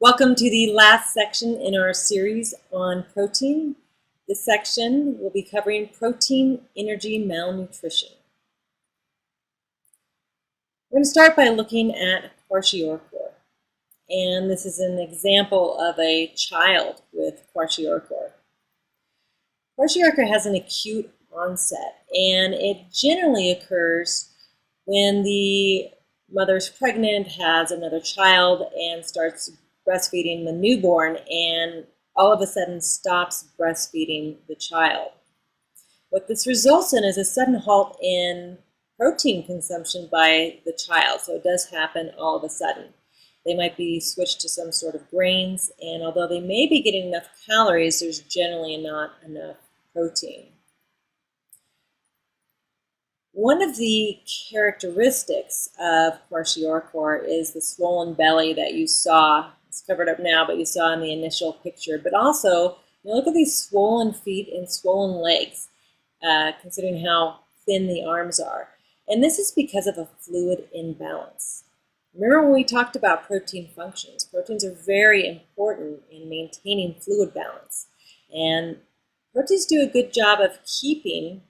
Welcome to the last section in our series on protein. This section will be covering protein energy malnutrition. We're going to start by looking at kwashiorkor. And this is an example of a child with kwashiorkor. Kwashiorkor has an acute onset, and it generally occurs when the mother's pregnant, has another child, and starts breastfeeding the newborn, and all of a sudden stops breastfeeding the child. What this results in is a sudden halt in protein consumption by the child. So it does happen all of a sudden. They might be switched to some sort of grains, and although they may be getting enough calories, there's generally not enough protein. One of the characteristics of kwashiorkor is the swollen belly that you saw. It's covered up now, but you saw in the initial picture. But also, look at these swollen feet and swollen legs, considering how thin the arms are. And this is because of a fluid imbalance. Remember when we talked about protein functions? Proteins are very important in maintaining fluid balance. And proteins do a good job of keeping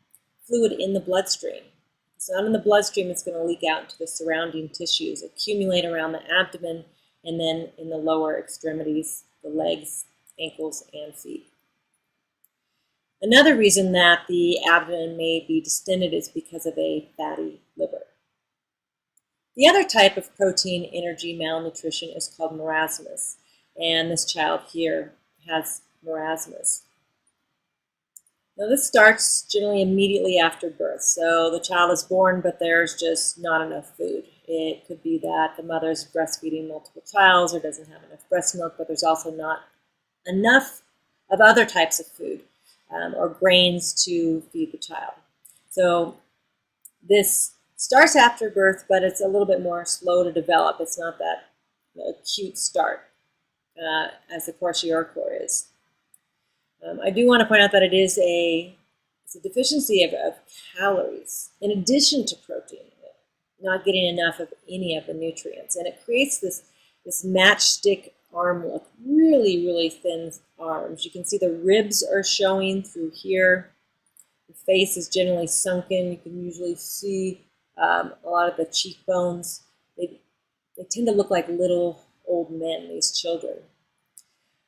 fluid in the bloodstream. If it's not in the bloodstream, it's going to leak out into the surrounding tissues, accumulate around the abdomen, and then in the lower extremities, the legs, ankles, and feet. Another reason that the abdomen may be distended is because of a fatty liver. The other type of protein energy malnutrition is called marasmus, and this child here has marasmus. Now this starts generally immediately after birth. So the child is born, but there's just not enough food. It could be that the mother's breastfeeding multiple childs or doesn't have enough breast milk, but there's also not enough of other types of food or grains to feed the child. So this starts after birth, but it's a little bit more slow to develop. It's not that acute start as the kwashiorkor is. I do want to point out that it's a deficiency of calories in addition to protein, not getting enough of any of the nutrients. And it creates this matchstick arm look, really, really thin arms. You can see the ribs are showing through here. The face is generally sunken. You can usually see a lot of the cheekbones. They tend to look like little old men, these children.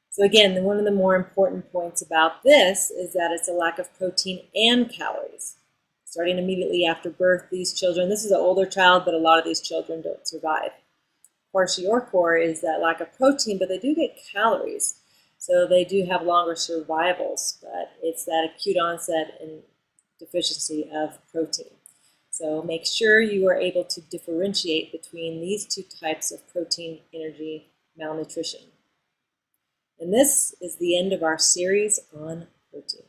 So again, one of the more important points about this is that it's a lack of protein and calories. Starting immediately after birth, these children, this is an older child, but a lot of these children don't survive. Kwashiorkor is that lack of protein, but they do get calories. So they do have longer survivals, but it's that acute onset and deficiency of protein. So make sure you are able to differentiate between these two types of protein energy malnutrition. And this is the end of our series on protein.